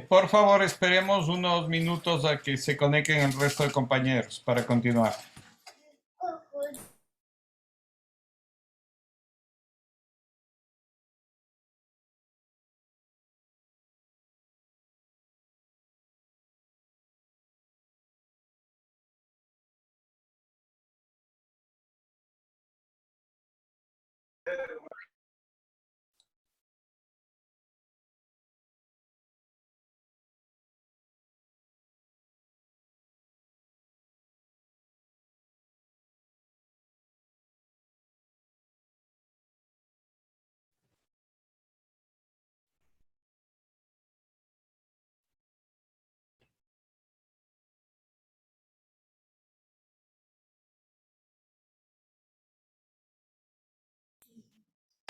Por favor, esperemos unos minutos a que se conecten el resto de compañeros para continuar.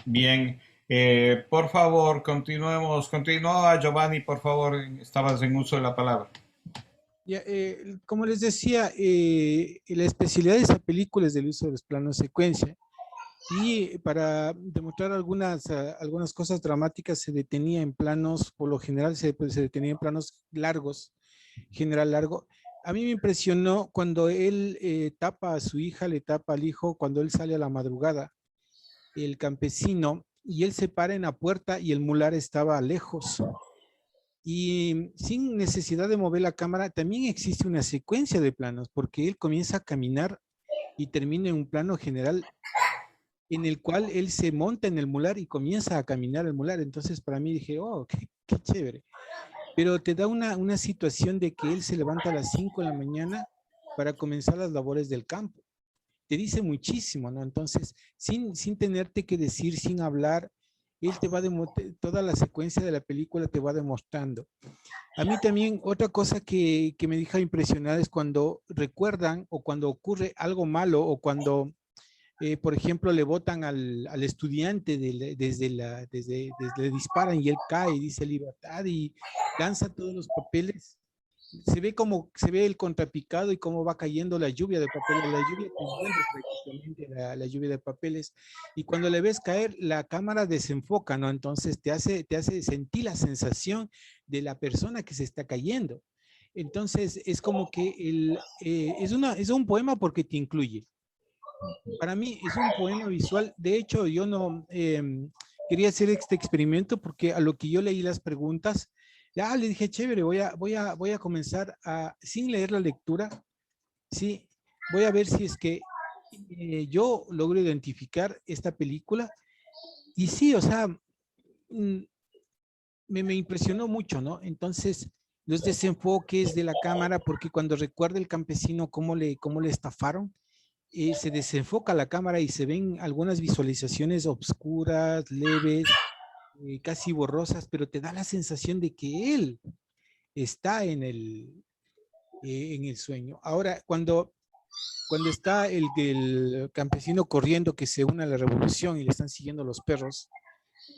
Bien, por favor, continuemos. Continúa, Giovanni, por favor, estabas en uso de la palabra. Ya, como les decía, la especialidad de esa película es del uso de los planos secuencia. Y para demostrar algunas cosas dramáticas se detenía en planos, por lo general se detenía en planos largos, general largo. A mí me impresionó cuando él tapa a su hija, le tapa al hijo, cuando él sale a la madrugada, el campesino, y él se para en la puerta y el mular estaba lejos. Y sin necesidad de mover la cámara, también existe una secuencia de planos, porque él comienza a caminar y termina en un plano general en el cual él se monta en el mular y comienza a caminar el mular. Entonces para mí dije, oh, qué chévere. Pero te da una situación de que él se levanta a las 5 de la mañana para comenzar las labores del campo. Te dice muchísimo, ¿no? Entonces, sin tenerte que decir, sin hablar, él te va toda la secuencia de la película te va demostrando. A mí también otra cosa que me deja impresionada es cuando recuerdan o cuando ocurre algo malo o cuando por ejemplo, le botan al estudiante desde le disparan y él cae y dice libertad y lanza todos los papeles. Se ve el contrapicado y cómo va cayendo la lluvia de papeles. La lluvia te envuelve prácticamente la lluvia de papeles. Y cuando le ves caer, la cámara desenfoca, ¿no? Entonces te hace sentir la sensación de la persona que se está cayendo. Entonces es como que es un poema porque te incluye. Para mí es un poema visual. De hecho, yo no quería hacer este experimento porque a lo que yo leí las preguntas, ya le dije, chévere, voy a comenzar sin leer la lectura, sí, voy a ver si es que yo logro identificar esta película. Y sí, o sea, me impresionó mucho, ¿no? Entonces, los desenfoques de la cámara, porque cuando recuerda el campesino cómo le estafaron, se desenfoca la cámara y se ven algunas visualizaciones obscuras, leves, casi borrosas, pero te da la sensación de que él está en el sueño. Ahora, cuando está el campesino corriendo que se une a la revolución y le están siguiendo los perros,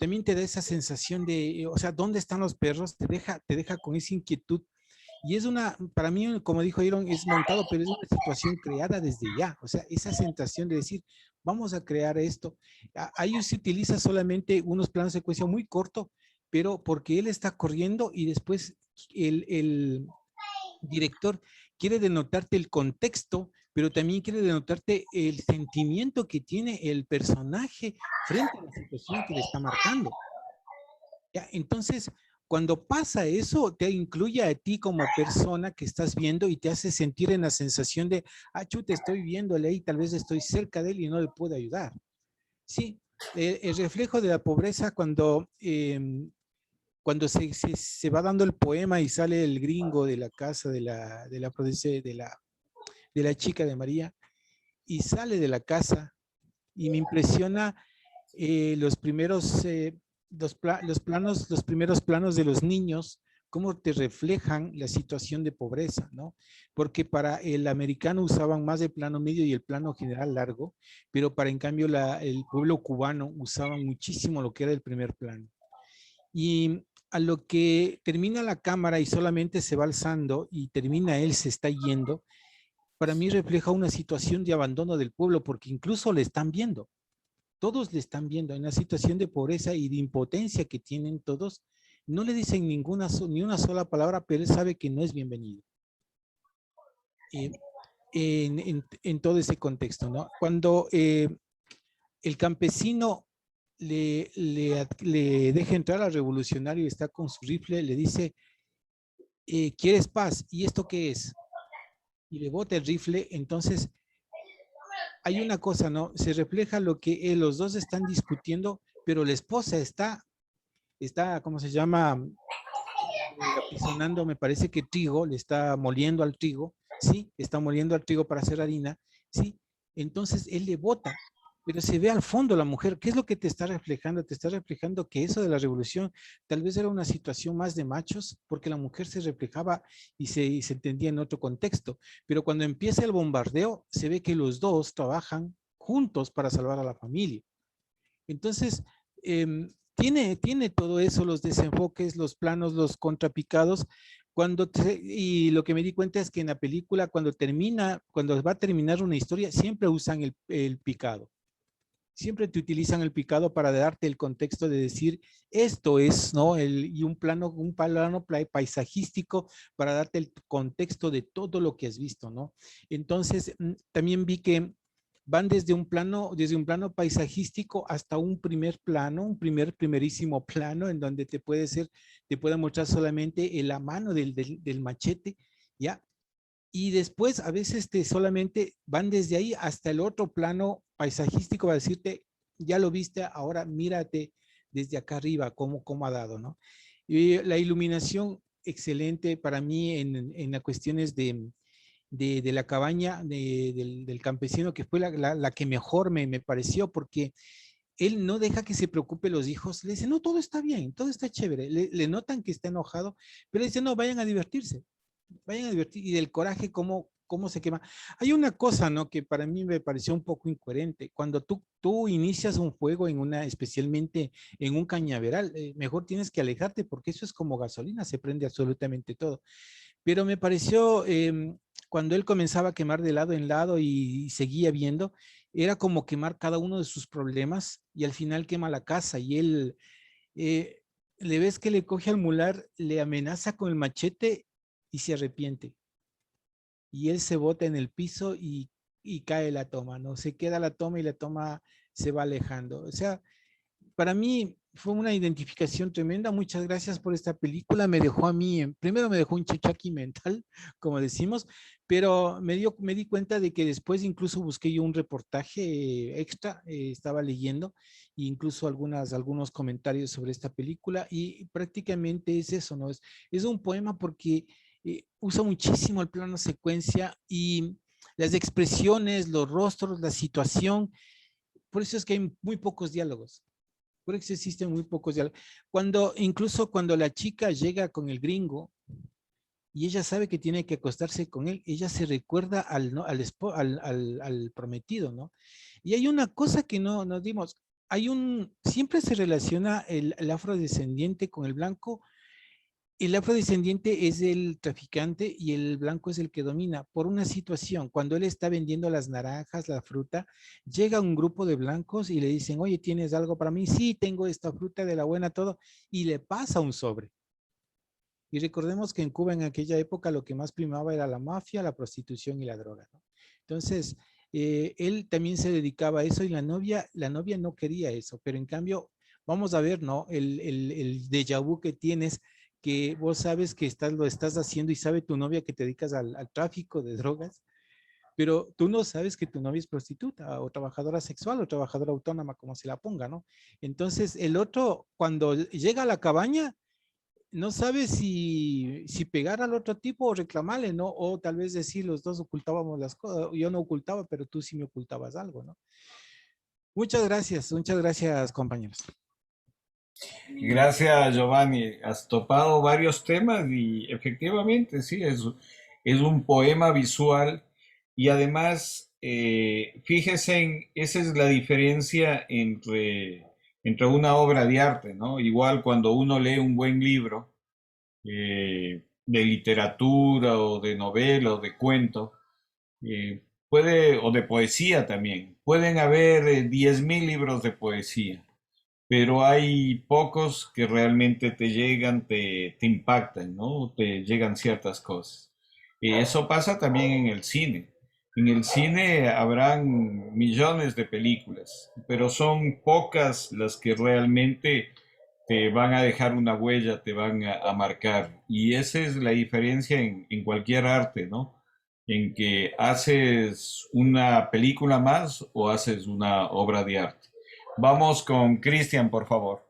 también te da esa sensación de, o sea, ¿dónde están los perros? Te deja con esa inquietud. Y para mí, como dijo Iron, es montado, pero es una situación creada desde ya. O sea, esa sensación de decir, vamos a crear esto. Ahí se utiliza solamente unos planos de secuencia muy corto, pero porque él está corriendo y después el director quiere denotarte el contexto, pero también quiere denotarte el sentimiento que tiene el personaje frente a la situación que le está marcando. ¿Ya? Entonces, cuando pasa eso, te incluye a ti como persona que estás viendo y te hace sentir en la sensación de, chuta, estoy viéndole ahí, tal vez estoy cerca de él y no le puedo ayudar. Sí, el reflejo de la pobreza cuando se va dando el poema y sale el gringo de la casa de la chica de María y sale de la casa y me impresiona los primeros los primeros planos de los niños, cómo te reflejan la situación de pobreza, ¿no? Porque para el americano usaban más el plano medio y el plano general largo, pero para en cambio el pueblo cubano usaban muchísimo lo que era el primer plano. Y a lo que termina la cámara y solamente se va alzando y termina él, se está yendo, para mí refleja una situación de abandono del pueblo, porque incluso le están viendo, todos le están viendo en la situación de pobreza y de impotencia que tienen todos, No le dicen ni una sola palabra, pero él sabe que no es bienvenido. En todo ese contexto, ¿no? Cuando el campesino le deja entrar al revolucionario y está con su rifle, le dice, ¿quieres paz? ¿Y esto qué es? Y le bota el rifle. Entonces hay una cosa, ¿no? Se refleja lo que los dos están discutiendo, pero la esposa está, ¿cómo se llama? Apisonando, me parece que trigo, le está moliendo al trigo, ¿sí? Está moliendo al trigo para hacer harina, ¿sí? Entonces él le bota, pero se ve al fondo la mujer. ¿Qué es lo que te está reflejando? Te está reflejando que eso de la revolución tal vez era una situación más de machos, porque la mujer se reflejaba y se entendía en otro contexto. Pero cuando empieza el bombardeo, se ve que los dos trabajan juntos para salvar a la familia. Entonces, tiene todo eso, los desenfoques, los planos, los contrapicados. Y lo que me di cuenta es que en la película, cuando va a terminar una historia, siempre usan el picado. Siempre te utilizan el picado para darte el contexto de decir, esto es, ¿no? Y un plano paisajístico para darte el contexto de todo lo que has visto, ¿no? Entonces, también vi que van desde un plano paisajístico hasta un primer plano, primerísimo plano, en donde te puede mostrar solamente la mano del machete, ¿ya? Y después a veces solamente van desde ahí hasta el otro plano paisajístico para decirte, ya lo viste, ahora mírate desde acá arriba cómo ha dado, ¿no? Y la iluminación excelente para mí en las cuestiones de la cabaña del campesino, que fue la que mejor me pareció, porque él no deja que se preocupe los hijos, le dice, no, todo está bien, todo está chévere, le notan que está enojado, pero le dice, no, vayan a divertir, y del coraje, cómo se quema. Hay una cosa, ¿no? Que para mí me pareció un poco incoherente. Cuando tú inicias un juego especialmente en un cañaveral, mejor tienes que alejarte porque eso es como gasolina, se prende absolutamente todo. Pero me pareció, cuando él comenzaba a quemar de lado en lado y seguía viendo, era como quemar cada uno de sus problemas y al final quema la casa y él, eh, le ves que le coge al mular, le amenaza con el machete y se arrepiente. Y él se bota en el piso y cae la toma, ¿no? Se queda la toma y la toma se va alejando. O sea, para mí fue una identificación tremenda. Muchas gracias por esta película. Me dejó a mí, primero me dejó un chechoqui mental, como decimos, pero me di cuenta de que después incluso busqué yo un reportaje extra, estaba leyendo, e incluso algunos comentarios sobre esta película y prácticamente es eso, ¿no? Es un poema porque usa muchísimo el plano secuencia y las expresiones, los rostros, la situación. Por eso es que hay muy pocos diálogos. Por eso existen muy pocos diálogos. Incluso cuando la chica llega con el gringo y ella sabe que tiene que acostarse con él, ella se recuerda ¿no? al prometido, ¿no? Y hay una cosa que no nos dimos. Siempre se relaciona el afrodescendiente con el blanco. El afrodescendiente es el traficante y el blanco es el que domina por una situación. Cuando él está vendiendo las naranjas, la fruta, llega un grupo de blancos y le dicen, oye, ¿tienes algo para mí? Sí, tengo esta fruta de la buena, todo. Y le pasa un sobre. Y recordemos que en Cuba en aquella época lo que más primaba era la mafia, la prostitución y la droga, ¿no? Entonces, él también se dedicaba a eso y la novia no quería eso, pero en cambio, vamos a ver, ¿no? El déjà vu que tienes, que vos sabes que lo estás haciendo y sabe tu novia que te dedicas al tráfico de drogas, pero tú no sabes que tu novia es prostituta o trabajadora sexual o trabajadora autónoma, como se la ponga, ¿no? Entonces, el otro, cuando llega a la cabaña, no sabe si pegar al otro tipo o reclamarle, ¿no? O tal vez decir los dos ocultábamos las cosas. Yo no ocultaba, pero tú sí me ocultabas algo, ¿no? Muchas gracias, compañeros. Gracias, Giovanni. Has topado varios temas y efectivamente, sí, es un poema visual y además, fíjese esa es la diferencia entre una obra de arte, ¿no? Igual cuando uno lee un buen libro de literatura o de novela o de cuento, o de poesía también, pueden haber 10.000 libros de poesía. pero hay pocos que realmente te llegan, te impactan, ¿no? Te llegan ciertas cosas. Eso pasa también en el cine. En el cine habrán millones de películas, pero son pocas las que realmente te van a dejar una huella, te van a marcar. Y esa es la diferencia en cualquier arte, ¿no? En que haces una película más o haces una obra de arte. Vamos con Cristian, por favor.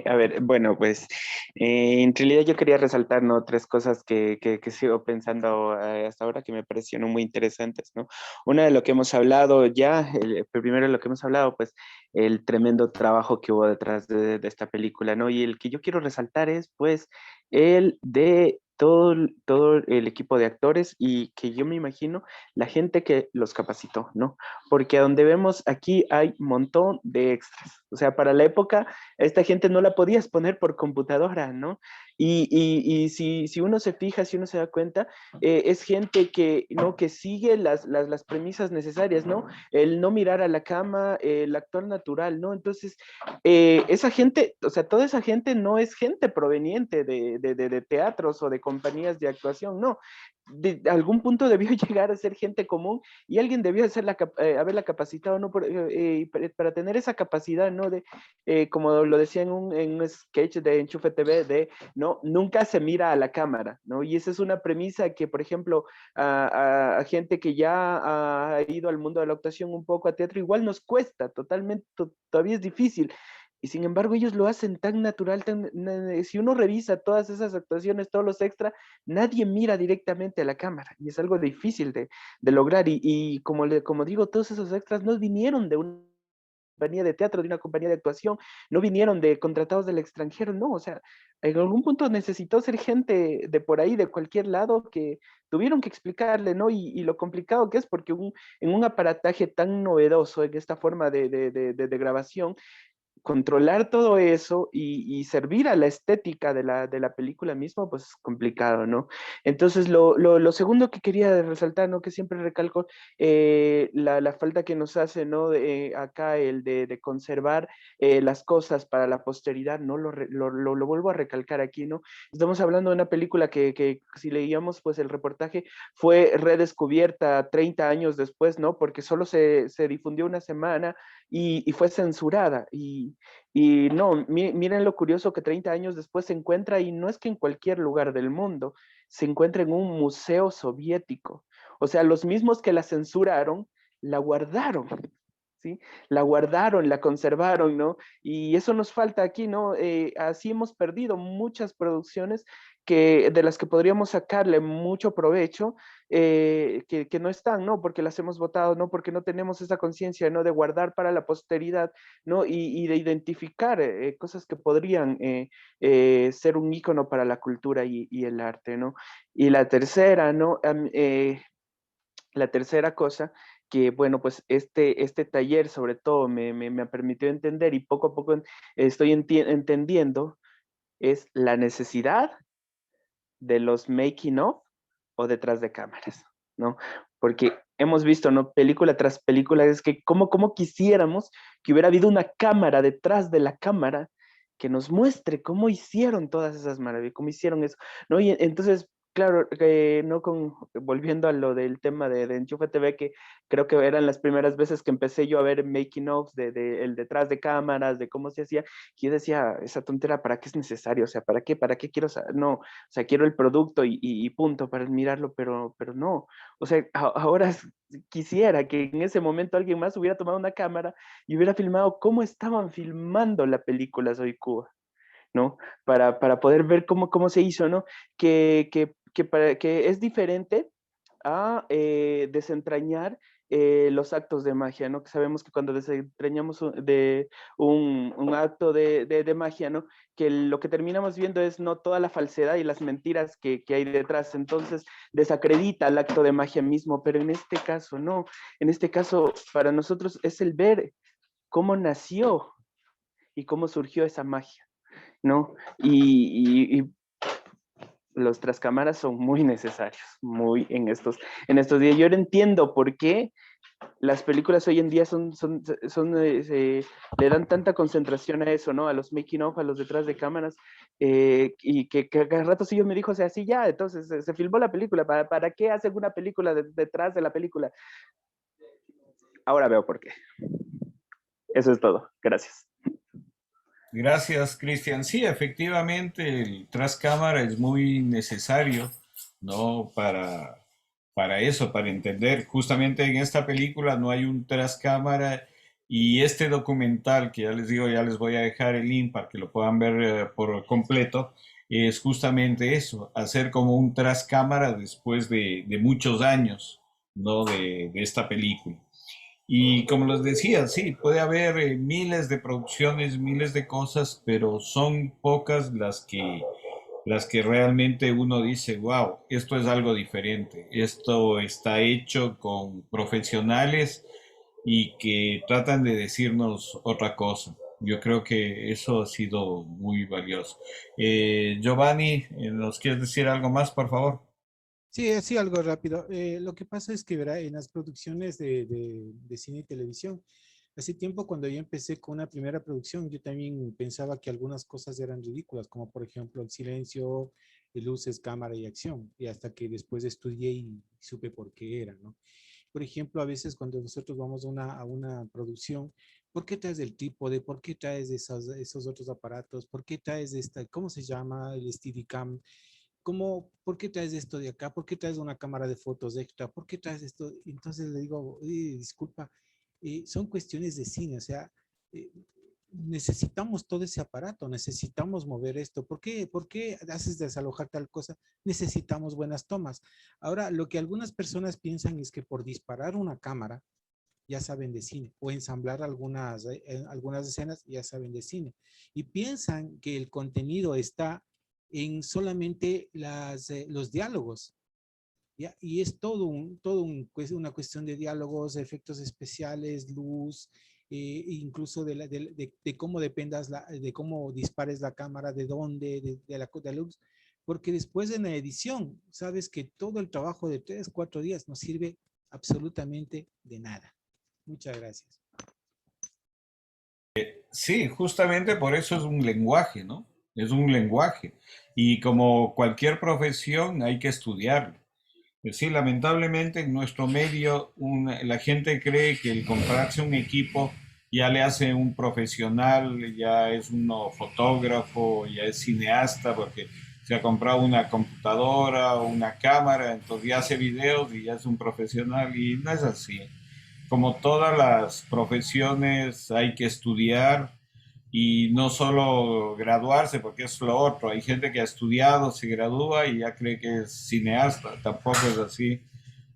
A ver, bueno, pues en realidad yo quería resaltar, ¿no? Tres cosas que sigo pensando hasta ahora que me parecieron muy interesantes, ¿no? Una de lo que hemos hablado ya, el primero de lo que hemos hablado, pues el tremendo trabajo que hubo detrás de esta película, ¿no? Y el que yo quiero resaltar es, pues, el de todo el equipo de actores y que yo me imagino la gente que los capacitó, ¿no? Porque a donde vemos aquí hay un montón de extras. O sea, para la época esta gente no la podías poner por computadora, ¿no? Y si uno se fija, si uno se da cuenta, es gente que, ¿no? Que sigue las premisas necesarias, ¿no? El no mirar a la cama, el actor natural, ¿no? Entonces, esa gente, o sea, toda esa gente no es gente proveniente de teatros o de compañías de actuación, no. De algún punto debió llegar a ser gente común y alguien debió haberla capacitado, ¿no? Para tener esa capacidad, ¿no? Como lo decía en un sketch de Enchufe TV, de, ¿no? Nunca se mira a la cámara, ¿no? Y esa es una premisa que, por ejemplo, a gente que ya ha ido al mundo de la actuación un poco a teatro, igual nos cuesta totalmente, todavía es difícil. Y sin embargo, ellos lo hacen tan natural, si uno revisa todas esas actuaciones, todos los extras, nadie mira directamente a la cámara y es algo difícil de lograr. Y como digo, todos esos extras no vinieron de una compañía de teatro, de una compañía de actuación, no vinieron de contratados del extranjero, no, o sea, en algún punto necesitó ser gente de por ahí, de cualquier lado, que tuvieron que explicarle, ¿no? Y lo complicado que es, porque en un aparataje tan novedoso, en esta forma de grabación, controlar todo eso y servir a la estética de la película misma, pues es complicado, ¿no? Entonces, lo segundo que quería resaltar, ¿no? Que siempre recalco, la falta que nos hace, ¿no? Acá el de conservar las cosas para la posteridad, ¿no? Lo vuelvo a recalcar aquí, ¿no? Estamos hablando de una película que si leíamos, pues el reportaje fue redescubierta 30 años después, ¿no? Porque solo se difundió una semana y fue censurada. Y no, miren lo curioso que 30 años después se encuentra, y no es que en cualquier lugar del mundo, se encuentra en un museo soviético. O sea, los mismos que la censuraron, la guardaron. ¿Sí? La guardaron, la conservaron, ¿no? Y eso nos falta aquí, ¿no? Así hemos perdido muchas producciones de las que podríamos sacarle mucho provecho, que no están, ¿no? Porque las hemos votado, ¿no? Porque no tenemos esa conciencia, ¿no? De guardar para la posteridad, ¿no? Y de identificar cosas que podrían ser un ícono para la cultura y el arte, ¿no? Y la tercera, ¿no? La tercera cosa que, bueno, pues este taller sobre todo me ha permitido entender y poco a poco estoy entendiendo es la necesidad de los making of o detrás de cámaras, ¿no? Porque hemos visto, ¿no? Película tras película, es que cómo quisiéramos que hubiera habido una cámara detrás de la cámara que nos muestre cómo hicieron todas esas maravillas, cómo hicieron eso, ¿no? Y entonces, claro, no volviendo a lo del tema de Enchufe TV, que creo que eran las primeras veces que empecé yo a ver making ofs de el detrás de cámaras, de cómo se hacía, que yo decía, esa tontera, ¿para qué es necesario? O sea, ¿para qué quiero saber? No, o sea, quiero el producto y punto para admirarlo, pero no. O sea, ahora quisiera que en ese momento alguien más hubiera tomado una cámara y hubiera filmado cómo estaban filmando la película Soy Cuba, ¿no? Para poder ver cómo se hizo, ¿no? Que es diferente a desentrañar los actos de magia, ¿no? Que sabemos que cuando desentrañamos un acto de magia, ¿no? Que lo que terminamos viendo es no toda la falsedad y las mentiras que hay detrás. Entonces desacredita el acto de magia mismo, pero en este caso no. En este caso, para nosotros es el ver cómo nació y cómo surgió esa magia, ¿no? Y los trascámaras son muy necesarios, muy en estos días. Yo no entiendo por qué las películas hoy en día le dan tanta concentración a eso, ¿no? A los making of, a los detrás de cámaras, y que a cada rato sí yo me dijo, o sea, sí ya, entonces se filmó la película, ¿para qué hacen una película detrás de la película? Ahora veo por qué. Eso es todo, gracias. Gracias, Cristian. Sí, efectivamente, el tras cámara es muy necesario, ¿no? Para eso, para entender. Justamente en esta película no hay un tras cámara y este documental, que ya les digo, ya les voy a dejar el link para que lo puedan ver por completo, es justamente eso, hacer como un tras cámara después de muchos años, ¿no? De esta película. Y como les decía, sí, puede haber miles de producciones, miles de cosas, pero son pocas las que realmente uno dice, wow, esto es algo diferente, esto está hecho con profesionales y que tratan de decirnos otra cosa. Yo creo que eso ha sido muy valioso. Giovanni, ¿nos quieres decir algo más, por favor? Sí, sí, algo rápido. Lo que pasa es que, verá, en las producciones de cine y televisión, hace tiempo cuando yo empecé con una primera producción, yo también pensaba que algunas cosas eran ridículas, como por ejemplo el silencio, luces, cámara y acción, y hasta que después estudié y supe por qué era, ¿no? Por ejemplo, a veces cuando nosotros vamos a una producción, ¿por qué traes el trípode? ¿Por qué traes esos otros aparatos? ¿Por qué traes esta, cómo se llama, el Steadicam? ¿Cómo, por qué traes esto de acá? ¿Por qué traes una cámara de fotos extra? ¿Por qué traes esto? Entonces le digo, disculpa, son cuestiones de cine, o sea, eh, necesitamos todo ese aparato, necesitamos mover esto. Por qué haces desalojar tal cosa? Necesitamos buenas tomas. Ahora, lo que algunas personas piensan es que por disparar una cámara, ya saben de cine, o ensamblar algunas escenas, ya saben de cine. Y piensan que el contenido está en solamente los diálogos, ¿ya? Y es una cuestión de diálogos, efectos especiales, luz, incluso de cómo dependas, de cómo dispares la cámara, de dónde, de la luz, porque después en la edición, sabes que todo el trabajo de 3, 4 días no sirve absolutamente de nada. Muchas gracias. Sí, justamente por eso es un lenguaje, ¿no? Es un lenguaje. Y como cualquier profesión hay que estudiarlo. Sí, lamentablemente en nuestro medio la gente cree que el comprarse un equipo ya le hace un profesional, ya es un fotógrafo, ya es cineasta porque se ha comprado una computadora o una cámara, entonces ya hace videos y ya es un profesional y no es así. Como todas las profesiones hay que estudiar y no solo graduarse, porque es lo otro. Hay gente que ha estudiado, se gradúa y ya cree que es cineasta. Tampoco es así.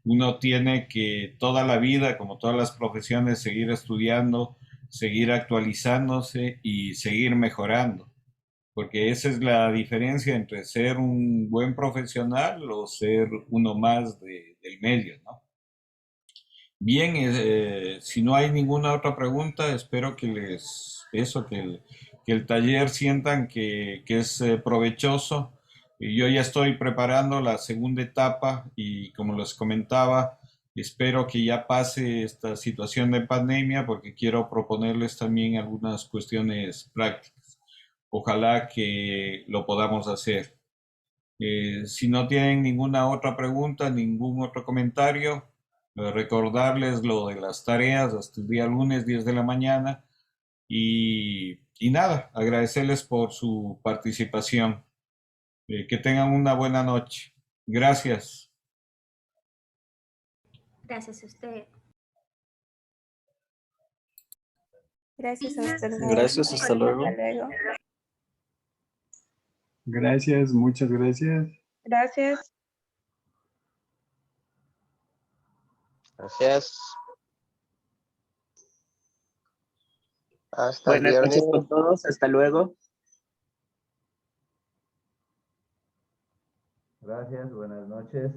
Uno tiene que toda la vida, como todas las profesiones, seguir estudiando, seguir actualizándose y seguir mejorando. Porque esa es la diferencia entre ser un buen profesional o ser uno más del medio, ¿no? Bien, si no hay ninguna otra pregunta, espero que que el taller sientan que es provechoso. Y yo ya estoy preparando la segunda etapa y como les comentaba, espero que ya pase esta situación de pandemia porque quiero proponerles también algunas cuestiones prácticas. Ojalá que lo podamos hacer. Si no tienen ninguna otra pregunta, ningún otro comentario, recordarles lo de las tareas hasta el día lunes 10 de la mañana y nada, agradecerles por su participación. Que tengan una buena noche. Gracias. Gracias a usted. Gracias a ustedes. Gracias, hasta luego. Hasta luego. Gracias, muchas gracias. Gracias. Gracias. Hasta el Buenas noches viernes. con todos, hasta luego. Gracias, buenas noches.